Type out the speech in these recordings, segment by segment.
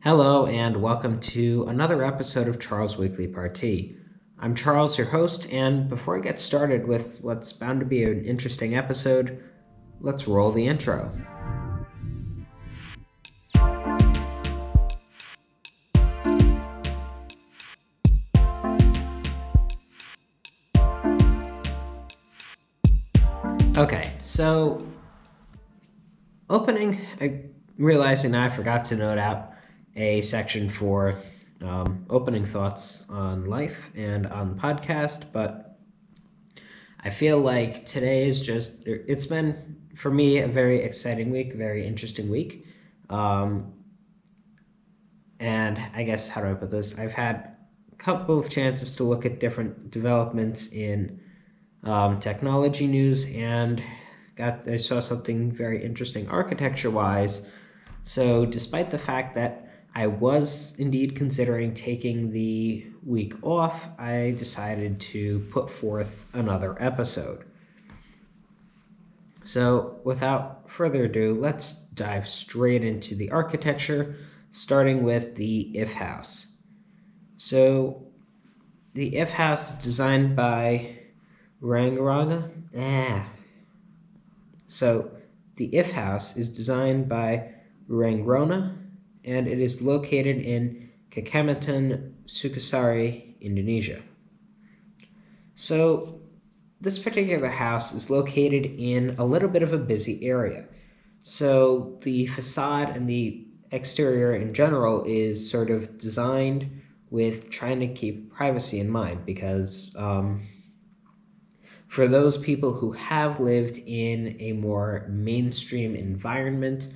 Hello, and welcome to another episode of Charles' Weekly Parti. I'm Charles, your host, and before I get started with what's bound to be an interesting episode, let's roll the intro. Okay, so I'm realizing I forgot to note out a section for opening thoughts on life and on the podcast, but I feel like today is it's been, for me, a very exciting week, very interesting week. And I guess, how do I put this? I've had a couple of chances to look at different developments in technology news, and I saw something very interesting architecture-wise. So despite the fact that I was indeed considering taking the week off, I decided to put forth another episode. So without further ado, let's dive straight into the architecture, starting with the If House. So the If House is designed by So the If House is designed by Rangrona, and it is located in Kecamatan, Sukasari, Indonesia. So this particular house is located in a little bit of a busy area. So the facade and the exterior in general is sort of designed with trying to keep privacy in mind, because for those people who have lived in a more mainstream environment,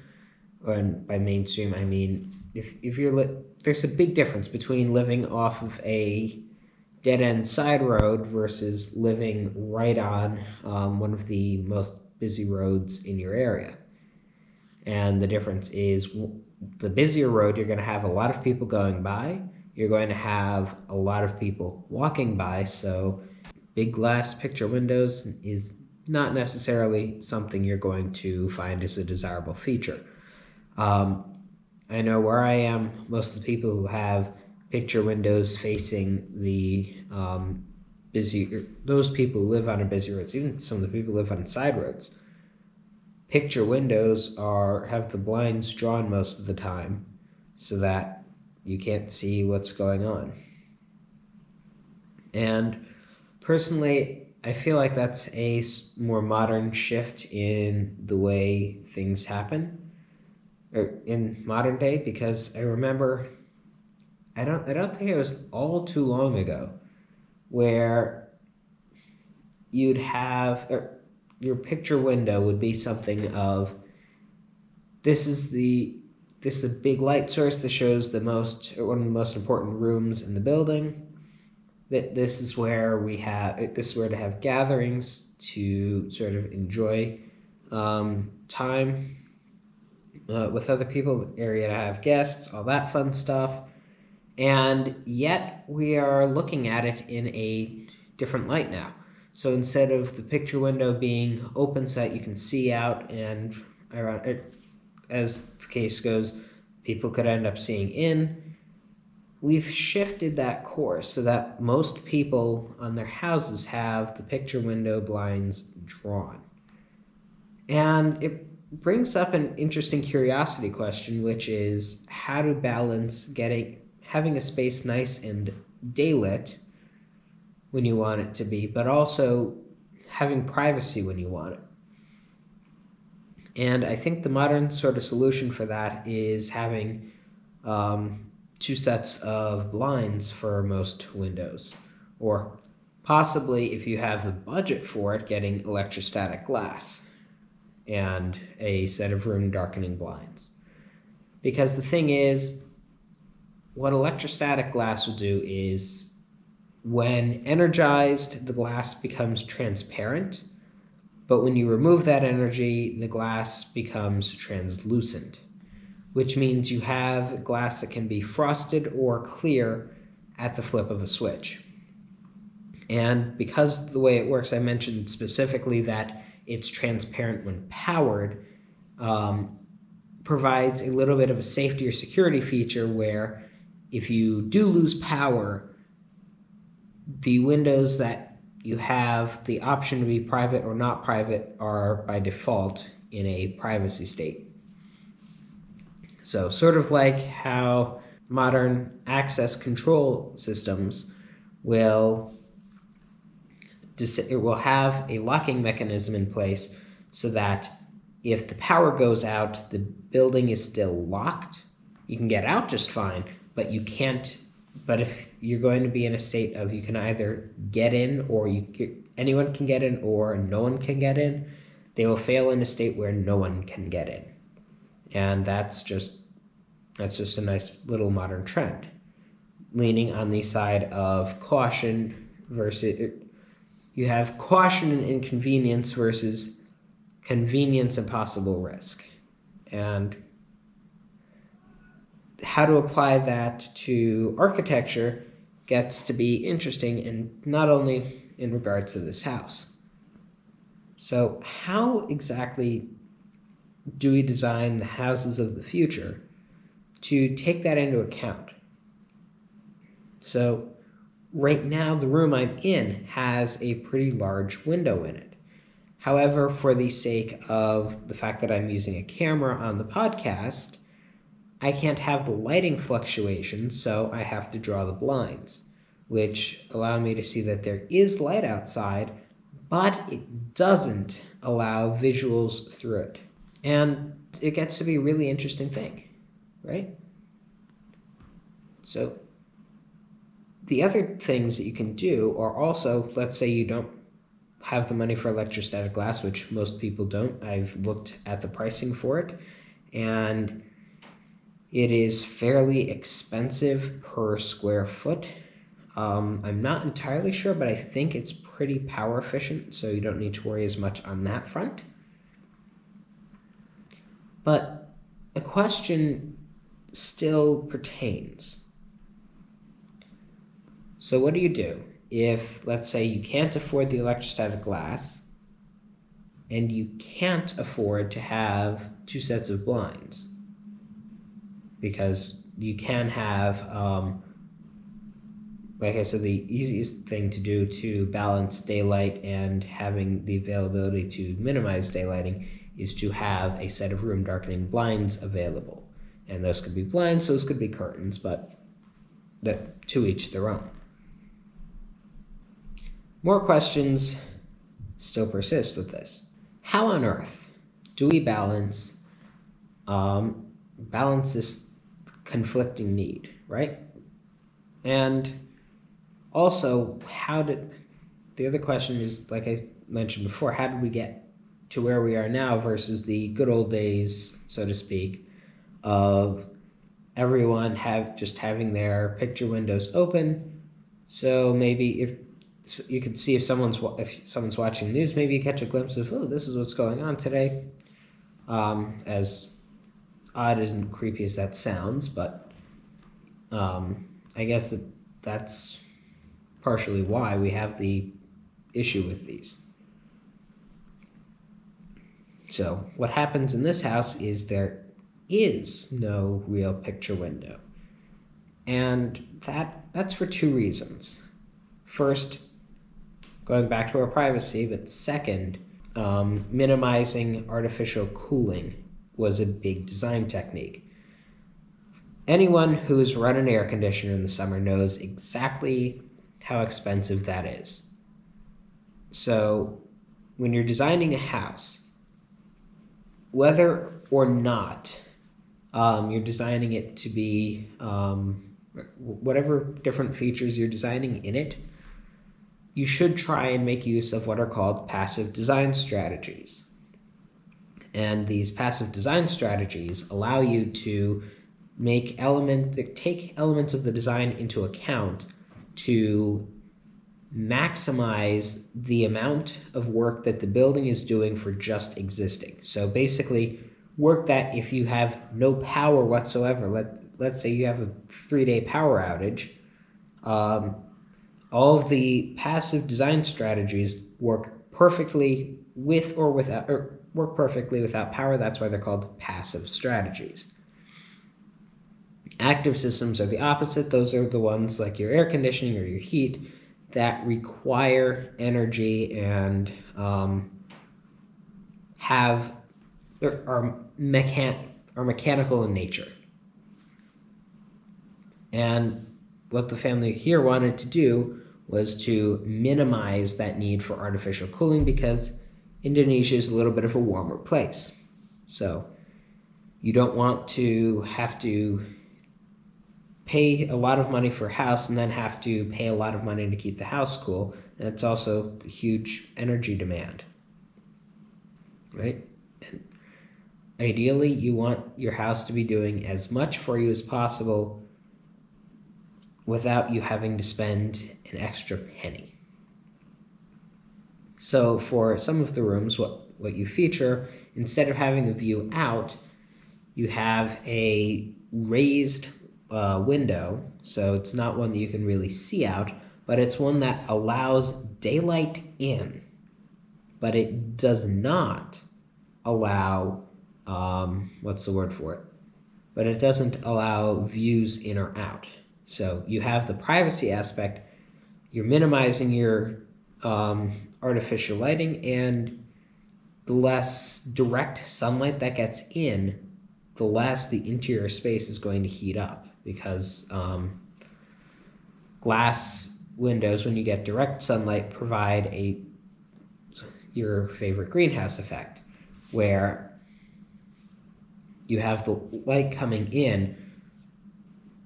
and by mainstream I mean if you're there's a big difference between living off of a dead-end side road versus living right on one of the most busy roads in your area. And the difference is, the busier road, you're going to have a lot of people going by. You're going to have a lot of people walking by, so big glass picture windows is not necessarily something you're going to find as a desirable feature. I know where I am, most of the people who have picture windows facing the those people who live on a busy roads, even some of the people who live on side roads, picture windows have the blinds drawn most of the time so that you can't see what's going on. And personally, I feel like that's a more modern shift in the way things happen, or in modern day, because I remember, I don't think it was all too long ago where you'd have, or your picture window would be something of, this is a big light source that shows one of the most important rooms in the building. That this is where to have gatherings to sort of enjoy time with other people, area to have guests, all that fun stuff. And yet we are looking at it in a different light now. So instead of the picture window being open so that you can see out, and as the case goes, people could end up seeing in, we've shifted that course so that most people on their houses have the picture window blinds drawn. And it brings up an interesting curiosity question, which is how to balance having a space nice and daylit when you want it to be, but also having privacy when you want it. And I think the modern sort of solution for that is having two sets of blinds for most windows, or possibly, if you have the budget for it, getting electrostatic glass and a set of room darkening blinds. Because the thing is, what electrostatic glass will do is, when energized, the glass becomes transparent, but when you remove that energy, the glass becomes translucent, which means you have glass that can be frosted or clear at the flip of a switch. And because the way it works, I mentioned specifically that it's transparent when powered. provides a little bit of a safety or security feature where if you do lose power, the windows that you have the option to be private or not private are by default in a privacy state. So sort of like how modern access control systems will have a locking mechanism in place so that if the power goes out, the building is still locked. You can get out just fine, but you can't. But if you're going to be in a state of you can either get in or anyone can get in or no one can get in, they will fail in a state where no one can get in. And that's just a nice little modern trend, leaning on the side of caution versus you have caution and inconvenience versus convenience and possible risk. And how to apply that to architecture gets to be interesting, and not only in regards to this house. So how exactly do we design the houses of the future to take that into account? So right now, the room I'm in has a pretty large window in it. However, for the sake of the fact that I'm using a camera on the podcast, I can't have the lighting fluctuations, so I have to draw the blinds, which allow me to see that there is light outside, but it doesn't allow visuals through it. And it gets to be a really interesting thing, right? So the other things that you can do are also, let's say you don't have the money for electrostatic glass, which most people don't. I've looked at the pricing for it, and it is fairly expensive per square foot. I'm not entirely sure, but I think it's pretty power efficient, so you don't need to worry as much on that front. But a question still pertains. So what do you do if, let's say, you can't afford the electrostatic glass and you can't afford to have 2 sets of blinds? Because you can have, like I said, the easiest thing to do to balance daylight and having the availability to minimize daylighting is to have a set of room darkening blinds available. And those could be blinds, those could be curtains, but to each their own. More questions still persist with this. How on earth do we balance this conflicting need, right? And also, the other question is, like I mentioned before, how did we get to where we are now versus the good old days, so to speak, of everyone having their picture windows open? So maybe if you could see if someone's watching the news, maybe you catch a glimpse of, oh, this is what's going on today. As odd and creepy as that sounds, but I guess that's partially why we have the issue with these. So what happens in this house is there is no real picture window. And that's for 2 reasons. First, going back to our privacy, but second, minimizing artificial cooling was a big design technique. Anyone who's run an air conditioner in the summer knows exactly how expensive that is. So when you're designing a house, whether or not you're designing it to be whatever different features you're designing in it, you should try and make use of what are called passive design strategies. And these passive design strategies allow you to take elements of the design into account to maximize the amount of work that the building is doing for just existing. So basically, work that if you have no power whatsoever, let's say you have a 3-day power outage, all of the passive design strategies work perfectly with or without, or work perfectly without power. That's why they're called passive strategies. Active systems are the opposite. Those are the ones like your air conditioning or your heat that require energy and are mechanical in nature. And what the family here wanted to do was to minimize that need for artificial cooling because Indonesia is a little bit of a warmer place. So you don't want to have to pay a lot of money for a house and then have to pay a lot of money to keep the house cool. And it's also a huge energy demand, right? And ideally, you want your house to be doing as much for you as possible without you having to spend an extra penny. So for some of the rooms, what you feature, instead of having a view out, you have a raised window, so it's not one that you can really see out, but it's one that allows daylight in, but it does not allow, what's the word for it? But it doesn't allow views in or out. So you have the privacy aspect, you're minimizing your artificial lighting, and the less direct sunlight that gets in, the less the interior space is going to heat up, because glass windows, when you get direct sunlight, provide your favorite greenhouse effect, where you have the light coming in,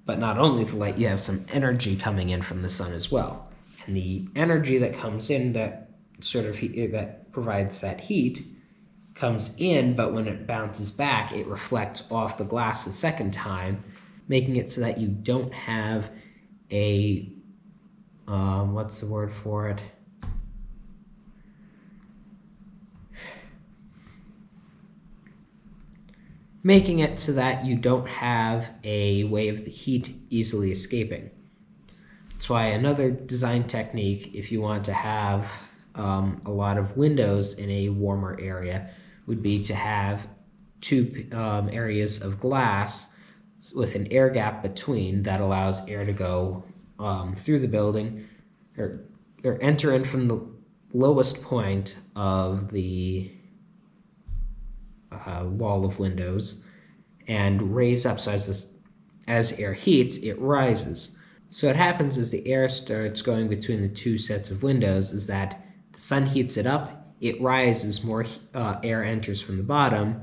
but not only the light, you have some energy coming in from the sun as well. And the energy that comes in that that provides that heat comes in, but when it bounces back, it reflects off the glass a second time, making it so that you don't have a, what's the word for it? Making it so that you don't have a way of the heat easily escaping. That's why another design technique, if you want to have a lot of windows in a warmer area, would be to have two areas of glass with an air gap between that allows air to go through the building or enter in from the lowest point of the wall of windows and raise up, so as air heats, it rises. So what happens is the air starts going between the two sets of windows is that the sun heats it up, it rises, more air enters from the bottom,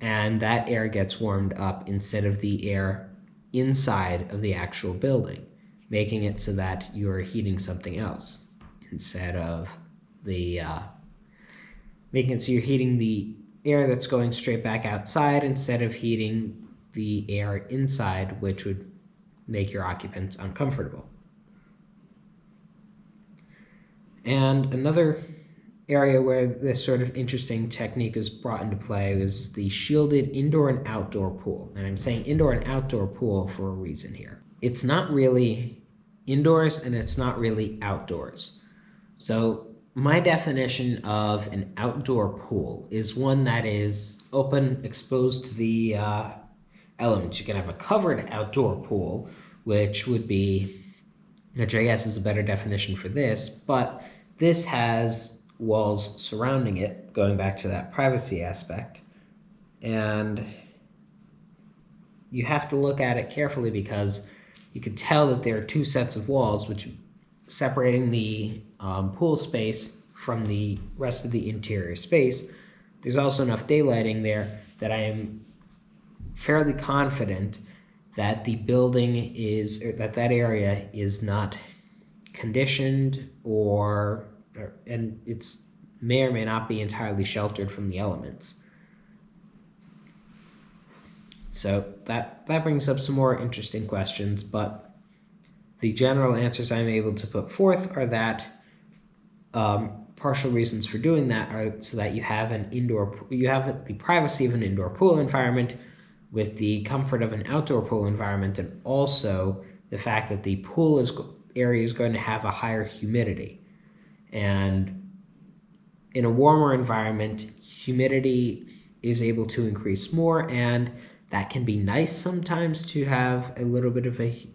and that air gets warmed up instead of the air inside of the actual building, making it so that you're heating something else instead of making it so you're heating the air that's going straight back outside instead of heating the air inside, which would make your occupants uncomfortable. And another area where this sort of interesting technique is brought into play is the shielded indoor and outdoor pool. And I'm saying indoor and outdoor pool for a reason here. It's not really indoors and it's not really outdoors. So my definition of an outdoor pool is one that is open, exposed to the elements. You can have a covered outdoor pool, which I guess is a better definition for this, but this has walls surrounding it, going back to that privacy aspect. And you have to look at it carefully because you could tell that there are two sets of walls, which separating the pool space from the rest of the interior space. There's also enough daylighting there that I am fairly confident that the building that area is not conditioned and it's may or may not be entirely sheltered from the elements. So that brings up some more interesting questions, but the general answers I'm able to put forth are that partial reasons for doing that are so that you have the privacy of an indoor pool environment with the comfort of an outdoor pool environment, and also the fact that the pool area is going to have a higher humidity. And in a warmer environment, humidity is able to increase more, and that can be nice sometimes to have a little bit of a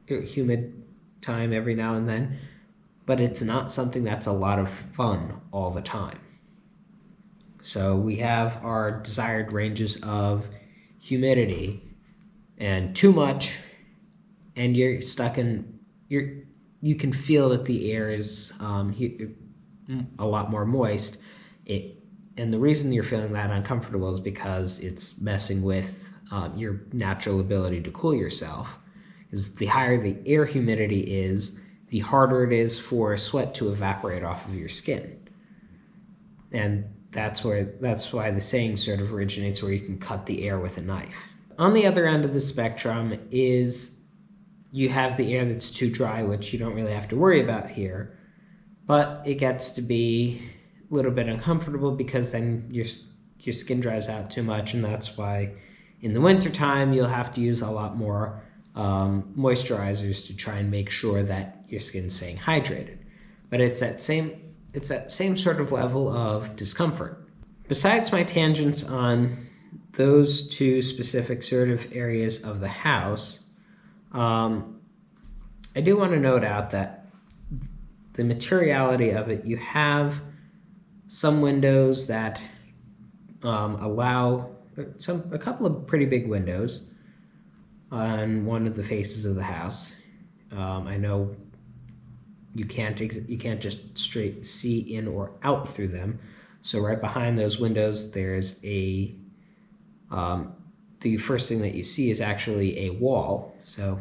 humid time every now and then, but it's not something that's a lot of fun all the time. So we have our desired ranges of humidity, and too much, and you're stuck in, you can feel that the air is a lot more moist. And the reason you're feeling that uncomfortable is because it's messing with your natural ability to cool yourself. Is the higher the air humidity is, the harder it is for sweat to evaporate off of your skin. And that's why the saying sort of originates, where you can cut the air with a knife. On the other end of the spectrum is you have the air that's too dry, which you don't really have to worry about here, but it gets to be a little bit uncomfortable because then your skin dries out too much, and that's why in the wintertime you'll have to use a lot more moisturizers to try and make sure that your skin's staying hydrated. But it's that same sort of level of discomfort. Besides my tangents on those two specific sort of areas of the house, I do want to note out that the materiality of it, you have some windows that allow a couple of pretty big windows on one of the faces of the house. I know you can't just straight see in or out through them. So right behind those windows, there's the first thing that you see is actually a wall. So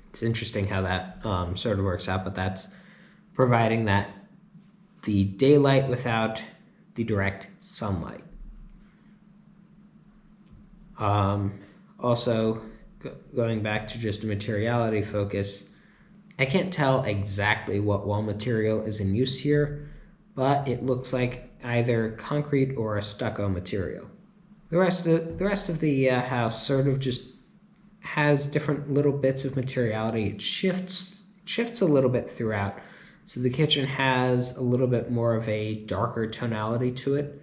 it's interesting how that sort of works out, but that's providing that the daylight without the direct sunlight. Also, going back to just a materiality focus, I can't tell exactly what wall material is in use here, but it looks like either concrete or a stucco material. The rest of the house sort of just has different little bits of materiality. It shifts a little bit throughout. So the kitchen has a little bit more of a darker tonality to it.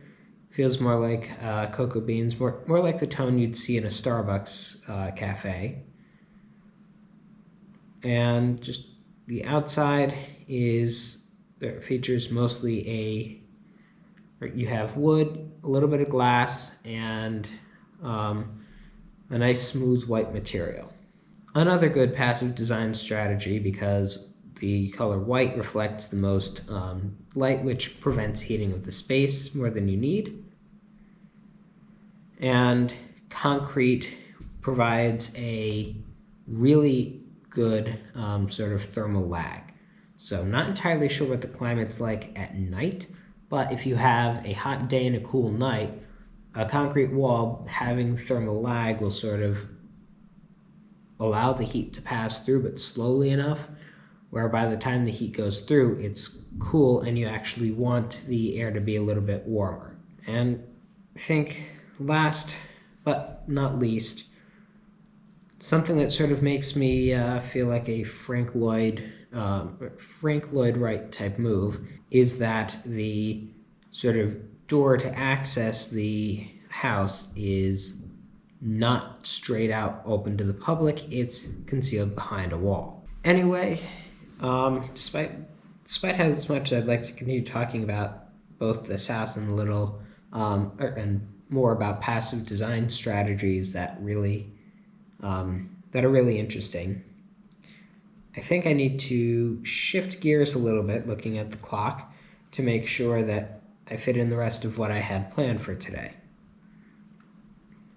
Feels more like cocoa beans, more like the tone you'd see in a Starbucks cafe. And just the outside features mostly you have wood, a little bit of glass, and a nice smooth white material. Another good passive design strategy, because the color white reflects the most light, which prevents heating of the space more than you need. And concrete provides a really good sort of thermal lag. So I'm not entirely sure what the climate's like at night, but if you have a hot day and a cool night, a concrete wall having thermal lag will sort of allow the heat to pass through, but slowly enough, where by the time the heat goes through, it's cool and you actually want the air to be a little bit warmer. And I think last but not least, something that sort of makes me feel like a Frank Lloyd Wright type move is that the sort of door to access the house is not straight out open to the public. It's concealed behind a wall. Anyway, despite as much as I'd like to continue talking about both this house and and more about passive design strategies that are really interesting, I think I need to shift gears a little bit, looking at the clock, to make sure that I fit in the rest of what I had planned for today.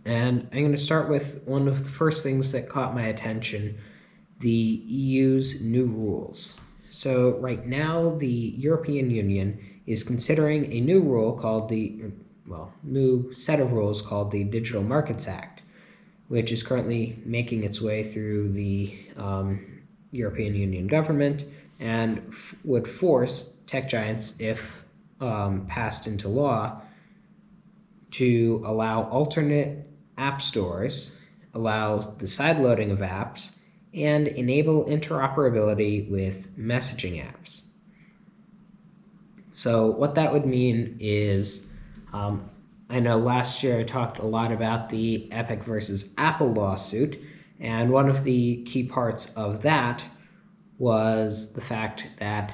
And I'm going to start with one of the first things that caught my attention, the EU's new rules. So right now, the European Union is considering a new new set of rules called the Digital Markets Act, which is currently making its way through the European Union government and would force tech giants, if passed into law, to allow alternate app stores, allow the sideloading of apps, and enable interoperability with messaging apps. So what that would mean is, I know last year I talked a lot about the Epic versus Apple lawsuit, and one of the key parts of that was the fact that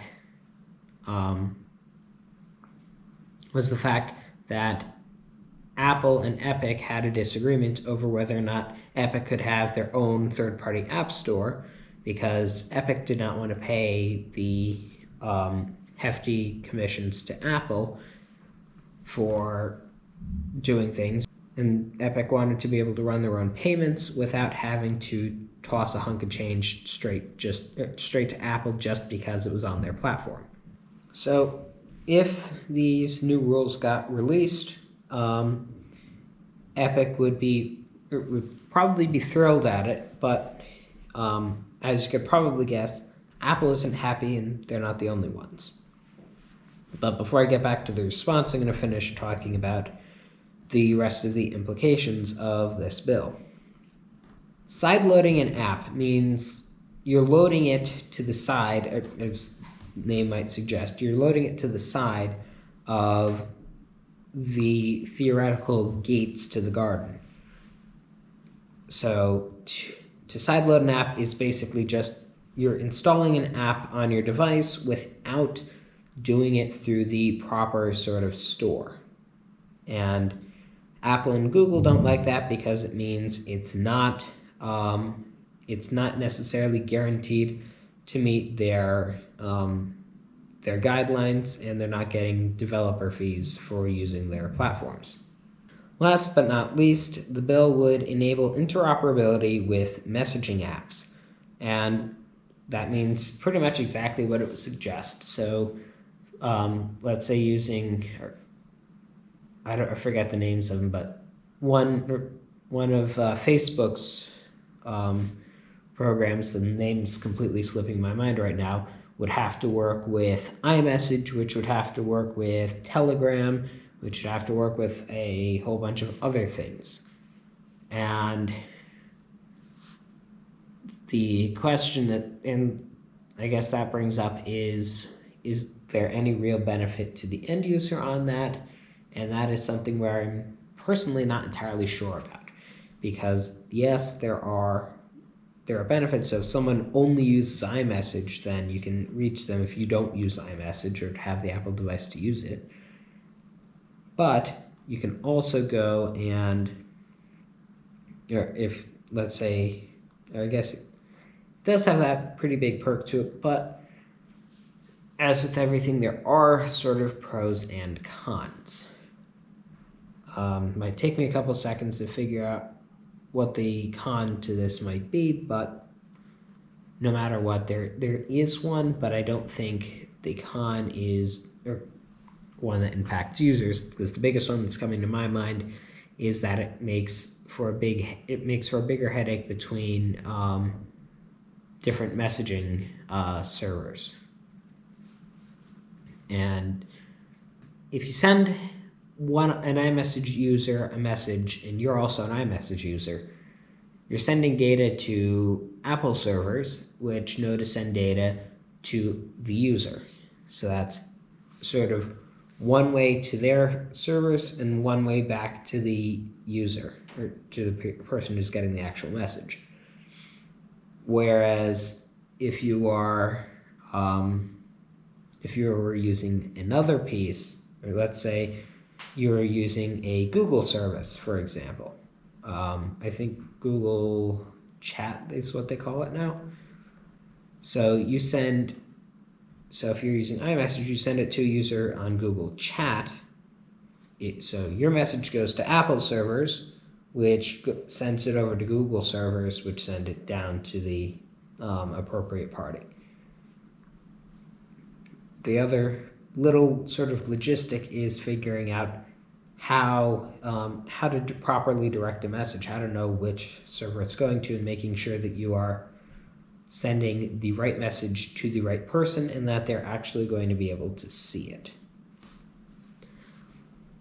Apple and Epic had a disagreement over whether or not Epic could have their own third-party app store, because Epic did not want to pay the hefty commissions to Apple for doing things, and Epic wanted to be able to run their own payments without having to toss a hunk of change straight to Apple just because it was on their platform. So if these new rules got released, Epic would probably be thrilled at it, but as you could probably guess, Apple isn't happy, and they're not the only ones. But before I get back to the response, I'm going to finish talking about the rest of the implications of this bill. Sideloading an app means you're loading it to the side, as the name might suggest. You're loading it to the side of the theoretical gates to the garden. So to sideload an app is basically just you're installing an app on your device without doing it through the proper sort of store. And Apple and Google don't like that because it means it's not necessarily guaranteed to meet their guidelines, and they're not getting developer fees for using their platforms. Last but not least, the bill would enable interoperability with messaging apps, and that means pretty much exactly what it would suggest. So let's say using, I forget the names of them, but one of Facebook's programs, the name's completely slipping my mind right now, would have to work with iMessage, which would have to work with Telegram, which would have to work with a whole bunch of other things. And the question and I guess that brings up is there any real benefit to the end user on that? And that is something where I'm personally not entirely sure about, because yes, there are benefits. So if someone only uses iMessage, then you can reach them if you don't use iMessage or have the Apple device to use it. But you can also go and, if, let's say, I guess it does have that pretty big perk to it, but as with everything, there are sort of pros and cons. Might take me a couple seconds to figure out what the con to this might be, but no matter what, there is one, but I don't think the con is one that impacts users, because the biggest one that's coming to my mind is that it makes for a bigger headache between different messaging servers. And if you send an iMessage user a message, and you're also an iMessage user, you're sending data to Apple servers, which know to send data to the user. So that's sort of one way to their servers and one way back to the user, or to the person who's getting the actual message. Whereas if you were using another piece, or let's say you were using a Google service, for example. I think Google Chat is what they call it now. So if you're using iMessage, you send it to a user on Google Chat. So your message goes to Apple servers, which sends it over to Google servers, which send it down to the appropriate party. The other little sort of logistic is figuring out how to properly direct a message, how to know which server it's going to, and making sure that you are sending the right message to the right person and that they're actually going to be able to see it.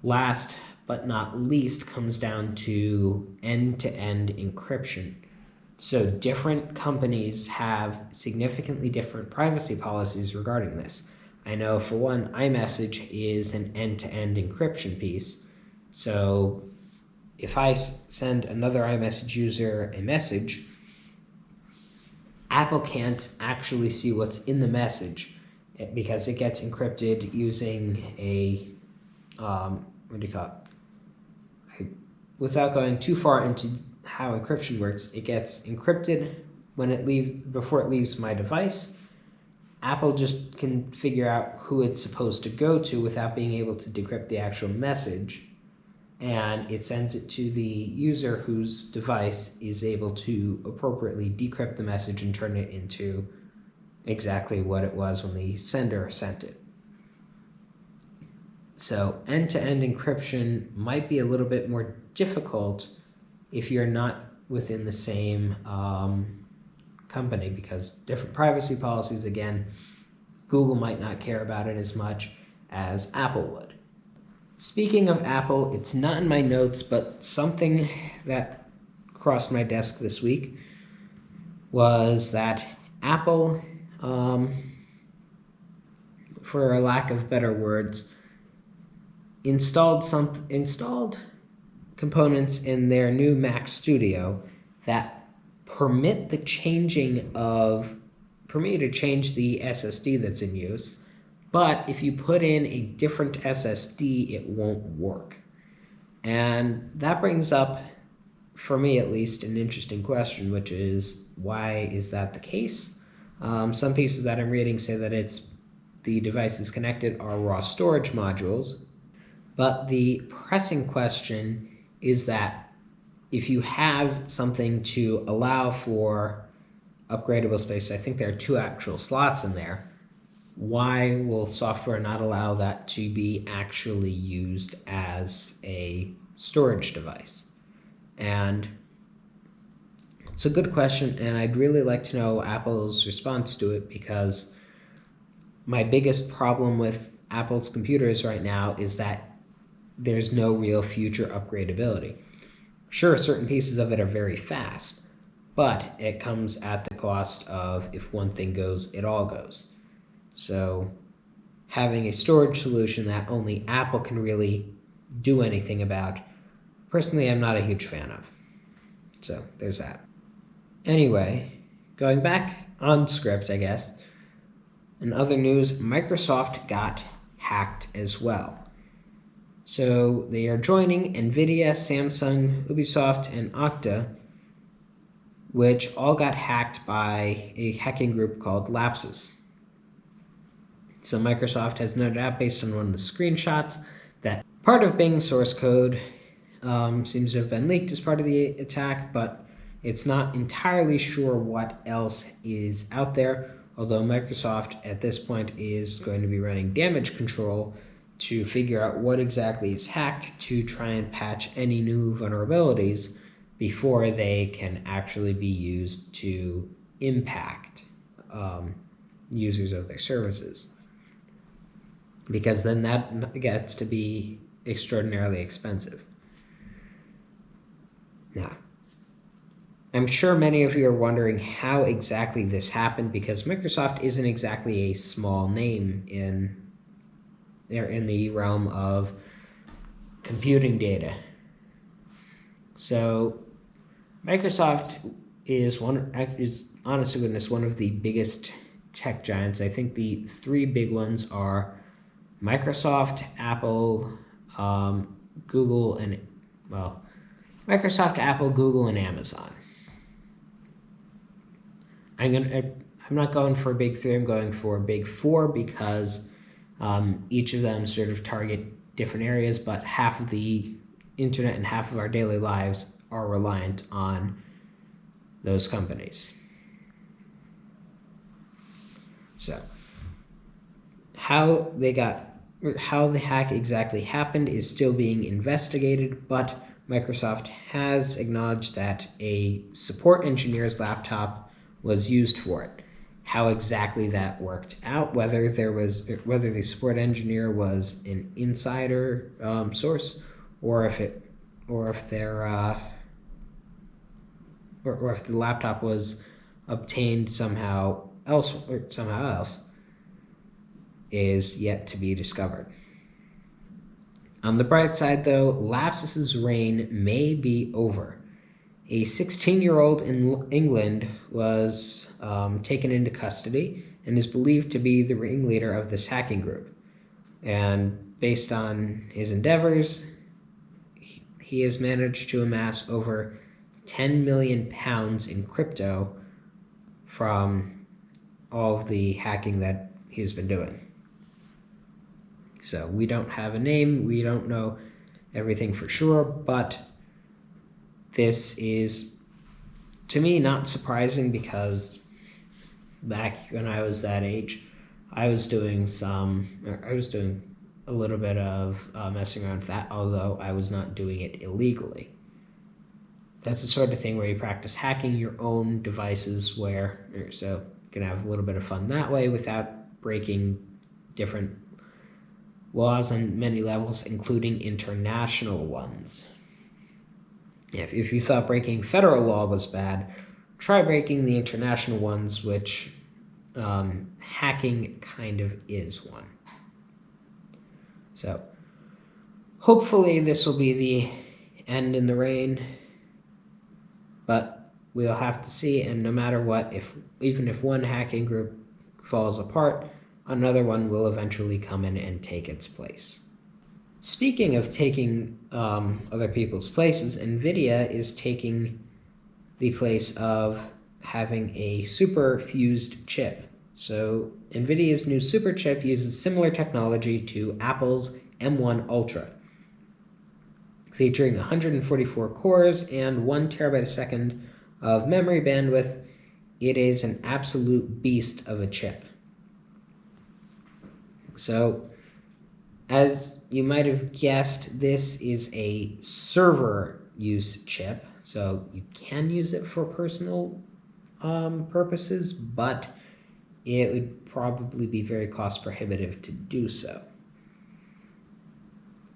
Last but not least comes down to end-to-end encryption. So different companies have significantly different privacy policies regarding this. I know for one, iMessage is an end-to-end encryption piece. So if I send another iMessage user a message, Apple can't actually see what's in the message because it gets encrypted using a, what do you call it? Without going too far into how encryption works, it gets encrypted before it leaves my device. Apple just can figure out who it's supposed to go to without being able to decrypt the actual message, and it sends it to the user whose device is able to appropriately decrypt the message and turn it into exactly what it was when the sender sent it. So end-to-end encryption might be a little bit more difficult if you're not within the same company, because different privacy policies, again, Google might not care about it as much as Apple would. Speaking of Apple, it's not in my notes, but something that crossed my desk this week was that Apple, for a lack of better words, installed components in their new Mac Studio that permit to change the SSD that's in use, but if you put in a different SSD, it won't work. And that brings up, for me at least, an interesting question, which is, why is that the case? Some pieces that I'm reading say that the devices connected are raw storage modules, but the pressing question is that if you have something to allow for upgradable space, I think there are 2 actual slots in there, why will software not allow that to be actually used as a storage device? And it's a good question, and I'd really like to know Apple's response to it, because my biggest problem with Apple's computers right now is that there's no real future upgradability. Sure, certain pieces of it are very fast, but it comes at the cost of, if one thing goes, it all goes. So having a storage solution that only Apple can really do anything about, personally, I'm not a huge fan of. So there's that. Anyway, going back on script, I guess, in other news, Microsoft got hacked as well. So they are joining NVIDIA, Samsung, Ubisoft, and Okta, which all got hacked by a hacking group called Lapsus. So Microsoft has no doubt, based on one of the screenshots, that part of Bing's source code seems to have been leaked as part of the attack, but it's not entirely sure what else is out there, although Microsoft at this point is going to be running damage control to figure out what exactly is hacked to try and patch any new vulnerabilities before they can actually be used to impact users of their services. Because then that gets to be extraordinarily expensive. Now, I'm sure many of you are wondering how exactly this happened, because Microsoft isn't exactly a small name in the realm of computing data. So Microsoft is honest to goodness one of the biggest tech giants. I think the 3 big ones are Microsoft, Apple, Google, and Microsoft, Apple, Google, and Amazon. I'm not going for a big 3. I'm going for a big 4, because each of them sort of target different areas, but half of the internet and half of our daily lives are reliant on those companies. So how the hack exactly happened is still being investigated, but Microsoft has acknowledged that a support engineer's laptop was used for it. How exactly that worked out, whether the support engineer was an insider source, or if the laptop was obtained somehow else, is yet to be discovered. On the bright side, though, Lapsus's reign may be over. A 16-year-old in England was taken into custody and is believed to be the ringleader of this hacking group. And based on his endeavors, he has managed to amass over £10 million in crypto from all of the hacking that he's been doing. So we don't have a name, we don't know everything for sure, but this is, to me, not surprising because back when I was that age, I was doing a little bit of messing around with that, although I was not doing it illegally. That's the sort of thing where you practice hacking your own devices so you can have a little bit of fun that way without breaking different laws on many levels, including international ones. If you thought breaking federal law was bad, try breaking the international ones, which hacking kind of is one. So hopefully this will be the end in the reign, but we'll have to see. And no matter what, even if one hacking group falls apart, another one will eventually come in and take its place. Speaking of taking other people's places, NVIDIA is taking the place of having a super fused chip. So NVIDIA's new super chip uses similar technology to Apple's M1 Ultra. Featuring 144 cores and 1 terabyte a second of memory bandwidth, it is an absolute beast of a chip. So, as you might have guessed, this is a server use chip, so you can use it for personal purposes, but it would probably be very cost prohibitive to do so.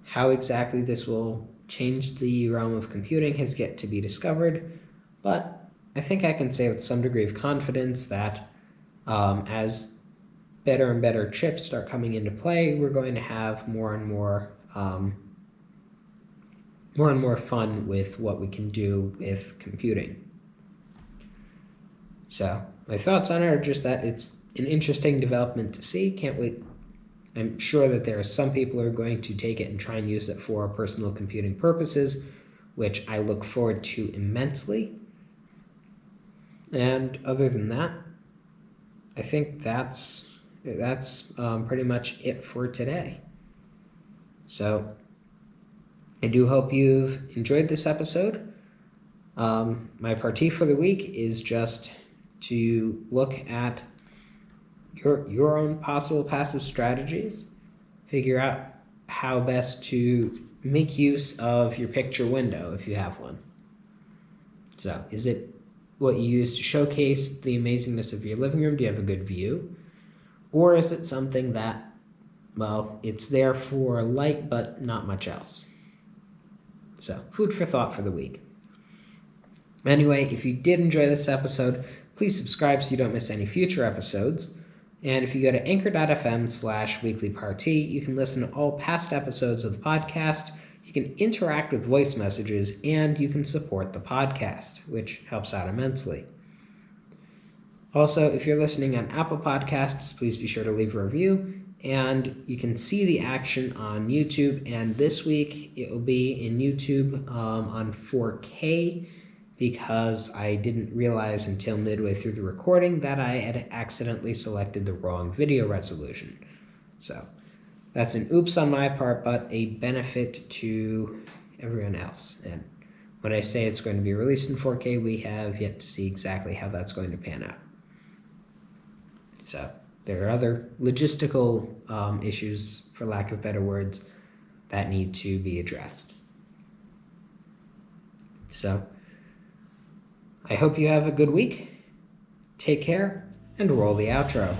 How exactly this will change the realm of computing has yet to be discovered, but I think I can say with some degree of confidence that as better and better chips start coming into play, we're going to have more and more fun with what we can do with computing. So my thoughts on it are just that it's an interesting development to see. Can't wait. I'm sure that there are some people who are going to take it and try and use it for personal computing purposes, which I look forward to immensely. And other than that, I think that's pretty much it for today. So I do hope you've enjoyed this episode. My Parti for the week is just to look at your own possible passive strategies, figure out how best to make use of your picture window if you have one. So is it what you use to showcase the amazingness of your living room? Do you have a good view? Or is it something that, well, it's there for light but not much else? So, food for thought for the week. Anyway, if you did enjoy this episode, please subscribe so you don't miss any future episodes. And if you go to anchor.fm/weeklyparty, you can listen to all past episodes of the podcast, you can interact with voice messages, and you can support the podcast, which helps out immensely. Also, if you're listening on Apple Podcasts, please be sure to leave a review, and you can see the action on YouTube, and this week it will be in YouTube on 4K, because I didn't realize until midway through the recording that I had accidentally selected the wrong video resolution. So that's an oops on my part, but a benefit to everyone else. And when I say it's going to be released in 4K, we have yet to see exactly how that's going to pan out. So there are other logistical issues, for lack of better words, that need to be addressed. So I hope you have a good week. Take care, and roll the outro.